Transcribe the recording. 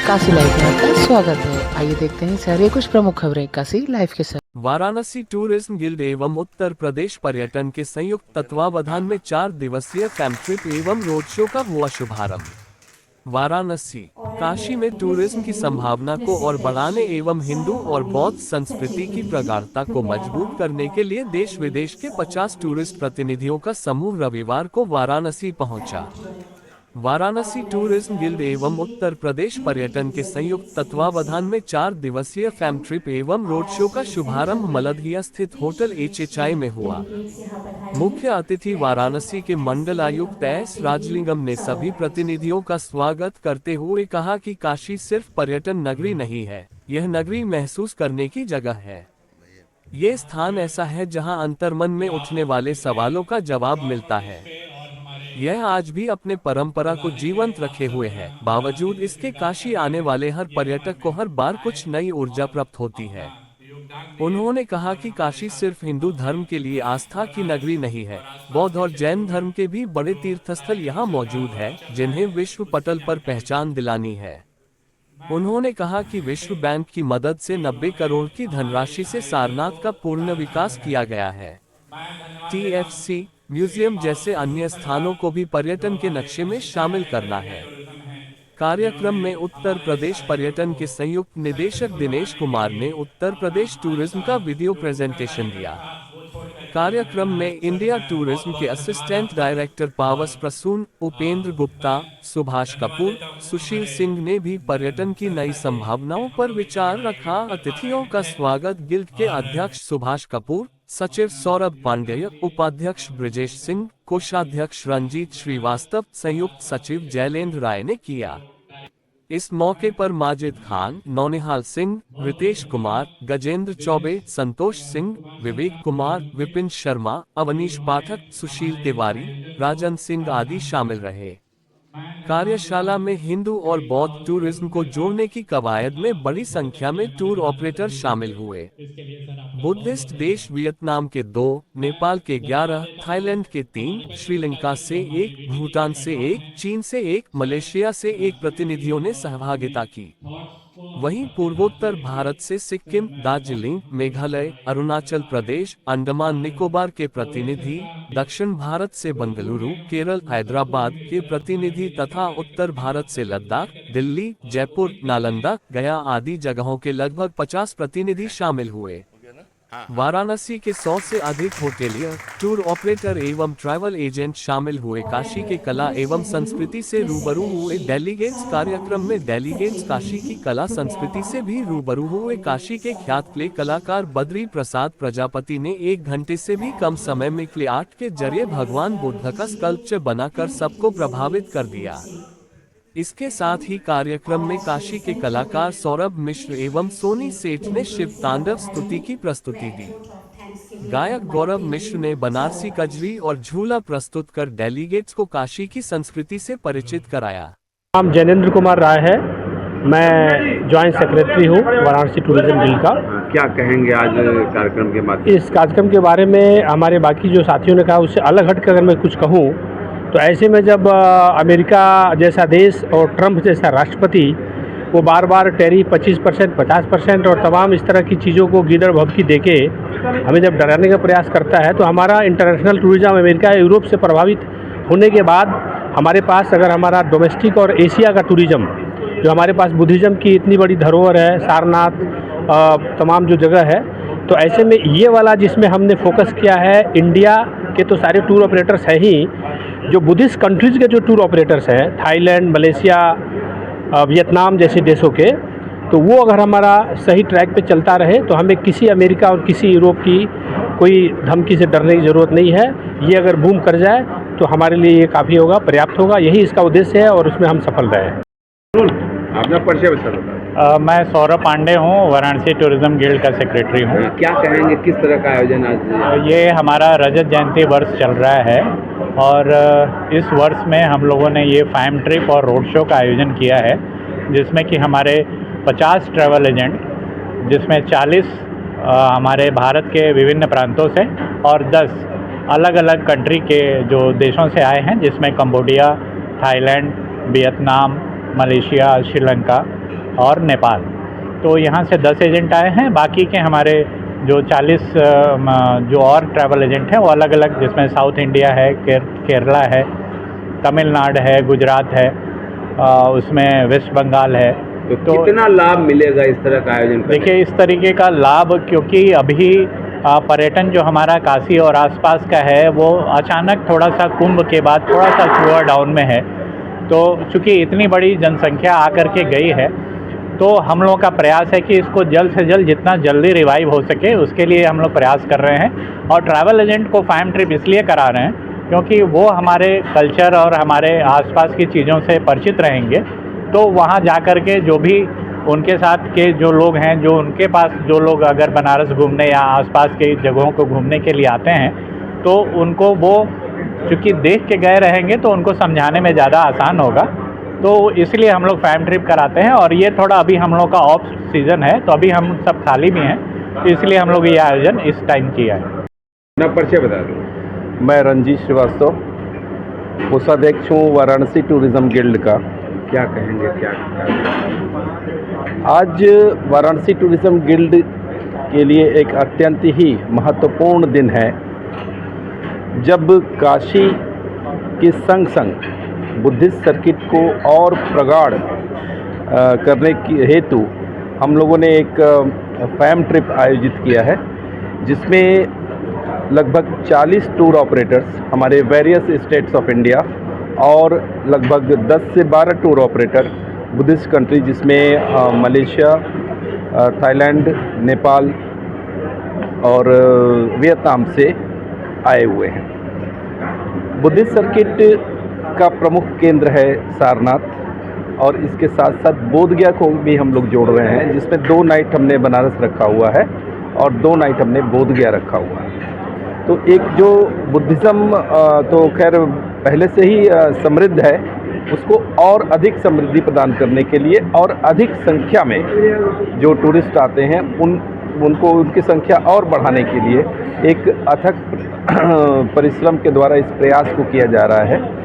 Kashi live में आपका स्वागत है। आइए देखते हैं शहर की कुछ प्रमुख खबरें काशी लाइव के साथ। वाराणसी टूरिज्म गिल्ड एवं उत्तर प्रदेश पर्यटन के संयुक्त तत्वावधान में 4 दिवसीय फैम ट्रिप एवं रोड शो का हुआ शुभारंभ। वाराणसी काशी में टूरिज्म की संभावना को और बढ़ाने एवं हिंदू और बौद्ध संस्कृति की प्रगाढ़ता को मजबूत करने के लिए देश विदेश के 50 टूरिस्ट प्रतिनिधियों का समूह रविवार को वाराणसी पहुंचा। वाराणसी टूरिज्म गिल्ड एवं उत्तर प्रदेश पर्यटन के संयुक्त तत्वावधान में 4 दिवसीय फैम ट्रिप एवं रोड शो का शुभारंभ मलदहिया स्थित होटल HHI में हुआ। मुख्य अतिथि वाराणसी के मंडलायुक्त S राजलिंगम ने सभी प्रतिनिधियों का स्वागत करते हुए कहा कि काशी सिर्फ पर्यटन नगरी नहीं है, यह नगरी महसूस करने की जगह है। ये स्थान ऐसा है जहां अंतर्मन में उठने वाले सवालों का जवाब मिलता है। यह आज भी अपने परंपरा को जीवंत रखे हुए है। बावजूद इसके काशी आने वाले हर पर्यटक को हर बार कुछ नई ऊर्जा प्राप्त होती है। उन्होंने कहा कि काशी सिर्फ हिंदू धर्म के लिए आस्था की नगरी नहीं है, बौद्ध और जैन धर्म के भी बड़े तीर्थस्थल यहाँ मौजूद है, जिन्हें विश्व पटल पर पहचान दिलानी है। उन्होंने कहा कि विश्व बैंक की मदद से 90 करोड़ की धनराशि से सारनाथ का पूर्ण विकास किया गया है। TFC म्यूजियम जैसे अन्य स्थानों को भी पर्यटन के नक्शे में शामिल करना है। कार्यक्रम में उत्तर प्रदेश पर्यटन के संयुक्त निदेशक दिनेश कुमार ने उत्तर प्रदेश टूरिज्म का वीडियो प्रेजेंटेशन दिया। कार्यक्रम में इंडिया टूरिज्म के असिस्टेंट डायरेक्टर पावस प्रसून, उपेंद्र गुप्ता, सुभाष कपूर, सुशील सिंह ने भी पर्यटन की नई संभावनाओं पर विचार रखा। अतिथियों का स्वागत गिल्ड के अध्यक्ष सुभाष कपूर, सचिव सौरभ पांडेय, उपाध्यक्ष ब्रिजेश सिंह, कोषाध्यक्ष रंजीत श्रीवास्तव, संयुक्त सचिव जैलेंद्र राय ने किया। इस मौके पर माजिद खान, नौनिहाल सिंह, रितेश कुमार, गजेंद्र चौबे, संतोष सिंह, विवेक कुमार, विपिन शर्मा, अवनीश पाठक, सुशील तिवारी, राजन सिंह आदि शामिल रहे। कार्यशाला में हिंदू और बौद्ध टूरिज्म को जोड़ने की कवायद में बड़ी संख्या में टूर ऑपरेटर शामिल हुए। बुद्धिस्ट देश वियतनाम के 2, नेपाल के 11, थाईलैंड के 3, श्रीलंका से 1, भूटान से 1, चीन से 1, मलेशिया से 1 प्रतिनिधियों ने सहभागिता की। वहीं पूर्वोत्तर भारत से सिक्किम, दार्जिलिंग, मेघालय, अरुणाचल प्रदेश, अंडमान निकोबार के प्रतिनिधि, दक्षिण भारत से बेंगलुरु, केरल, हैदराबाद के प्रतिनिधि तथा उत्तर भारत से लद्दाख, दिल्ली, जयपुर, नालंदा, गया आदि जगहों के लगभग 50 प्रतिनिधि शामिल हुए। वाराणसी के 100 से अधिक होटेलियर, टूर ऑपरेटर एवं ट्रैवल एजेंट शामिल हुए। काशी के कला एवं संस्कृति से रूबरू हुए डेलीगेट्स। कार्यक्रम में डेलीगेट्स काशी की कला संस्कृति से भी रूबरू हुए। काशी के ख्यात क्ले कलाकार बद्री प्रसाद प्रजापति ने 1 घंटे से भी कम समय में क्ले आर्ट के जरिए भगवान बुद्ध का स्कल्पचर बनाकर सबको प्रभावित कर दिया। इसके साथ ही कार्यक्रम में काशी के कलाकार सौरभ मिश्र एवं सोनी सेठ ने शिव तांडव स्तुति की प्रस्तुति दी। गायक गौरव मिश्र ने बनारसी कजरी और झूला प्रस्तुत कर डेलीगेट्स को काशी की संस्कृति से परिचित कराया। नाम जैनेंद्र कुमार राय है, मैं जॉइंट सेक्रेटरी हूँ वाराणसी टूरिज्म गिल्ड का। क्या कहेंगे आज कार्यक्रम के माध्यम? इस कार्यक्रम के बारे में हमारे बाकी जो साथियों ने कहा उससे अलग हटकर अगर मैं कुछ कहूँ तो ऐसे में जब अमेरिका जैसा देश और ट्रंप जैसा राष्ट्रपति वो बार बार टैरिफ 25%, 50% और तमाम इस तरह की चीज़ों को गिदड़ भभकी देके हमें जब डराने का प्रयास करता है, तो हमारा इंटरनेशनल टूरिज्म अमेरिका या यूरोप से प्रभावित होने के बाद हमारे पास अगर हमारा डोमेस्टिक और एशिया का टूरिज्म, जो हमारे पास बुद्धिज़्म की इतनी बड़ी धरोहर है, सारनाथ, तमाम जो जगह है, तो ऐसे में ये वाला जिसमें हमने फोकस किया है, इंडिया के तो सारे टूर ऑपरेटर्स हैं ही, जो बुद्धिस्ट कंट्रीज़ के जो टूर ऑपरेटर्स हैं, थाईलैंड, मलेशिया, वियतनाम जैसे देशों के, तो वो अगर हमारा सही ट्रैक पे चलता रहे तो हमें किसी अमेरिका और किसी यूरोप की कोई धमकी से डरने की ज़रूरत नहीं है। ये अगर बूम कर जाए तो हमारे लिए ये काफ़ी होगा, पर्याप्त होगा। यही इसका उद्देश्य है और उसमें हम सफल रहे। आपका परिचय बता। मैं सौरभ पांडे हूँ, वाराणसी टूरिज्म गिल्ड का सेक्रेटरी हूँ। क्या कहेंगे, किस तरह का आयोजन आज? ये हमारा रजत जयंती वर्ष चल रहा है और इस वर्ष में हम लोगों ने ये फैम ट्रिप और रोड शो का आयोजन किया है, जिसमें कि हमारे 50 ट्रैवल एजेंट, जिसमें 40 हमारे भारत के विभिन्न प्रांतों से और 10 अलग अलग कंट्री के जो देशों से आए हैं, जिसमें Cambodia, Thailand, Vietnam, Malaysia, Sri Lanka और नेपाल। तो यहाँ से 10 एजेंट आए हैं, बाकी के हमारे जो 40 जो और ट्रैवल एजेंट हैं वो अलग अलग, जिसमें साउथ इंडिया है, केरला है, तमिलनाडु है, गुजरात है, उसमें वेस्ट बंगाल है। तो कितना लाभ मिलेगा इस तरह का आयोजन करने? देखिए, इस तरीके का लाभ, क्योंकि अभी पर्यटन जो हमारा काशी और आसपास का है वो अचानक थोड़ा सा कुंभ के बाद थोड़ा सा स्लोअर डाउन में है। तो चूँकि इतनी बड़ी जनसंख्या आकर के गई है, तो हम लोगों का प्रयास है कि इसको जल्द से जल्द जितना जल्दी रिवाइव हो सके उसके लिए हम लोग प्रयास कर रहे हैं। और ट्रैवल एजेंट को फार्म ट्रिप इसलिए करा रहे हैं क्योंकि वो हमारे कल्चर और हमारे आसपास की चीज़ों से परिचित रहेंगे। तो वहाँ जा कर के जो भी उनके साथ के जो लोग हैं, जो उनके पास जो लोग अगर बनारस घूमने या आसपास के जगहों को घूमने के लिए आते हैं, तो उनको वो चूँकि देख के गए रहेंगे तो उनको समझाने में ज़्यादा आसान होगा। तो इसलिए हम लोग फैम ट्रिप कराते हैं। और ये थोड़ा अभी हम लोग का ऑफ सीज़न है, तो अभी हम सब खाली भी हैं, तो इसलिए हम लोग ये आयोजन इस टाइम किया है। अपना परिचय बता दो। मैं रंजीत श्रीवास्तव, कोषाध्यक्ष हूँ वाराणसी टूरिज़्म गिल्ड का। क्या कहेंगे, क्या आज वाराणसी टूरिज़्म गिल्ड के लिए एक अत्यंत ही महत्वपूर्ण दिन है, जब काशी के संग संग बुद्धिस्ट सर्किट को और प्रगाढ़ करने की हेतु हम लोगों ने एक फैम ट्रिप आयोजित किया है, जिसमें लगभग 40 टूर ऑपरेटर्स हमारे वेरियस स्टेट्स ऑफ इंडिया और लगभग 10 से 12 टूर ऑपरेटर बुद्धिस्ट कंट्री, जिसमें मलेशिया, थाईलैंड, नेपाल और वियतनाम से आए हुए हैं। बुद्धिस्ट सर्किट का प्रमुख केंद्र है सारनाथ, और इसके साथ साथ बोधगया को भी हम लोग जोड़ रहे हैं, जिसमें 2 नाइट हमने बनारस रखा हुआ है और 2 नाइट हमने बोधगया रखा हुआ है। तो एक जो बुद्धिज़्म तो खैर पहले से ही समृद्ध है, उसको और अधिक समृद्धि प्रदान करने के लिए और अधिक संख्या में जो टूरिस्ट आते हैं उनको उनकी संख्या और बढ़ाने के लिए एक अथक परिश्रम के द्वारा इस प्रयास को किया जा रहा है।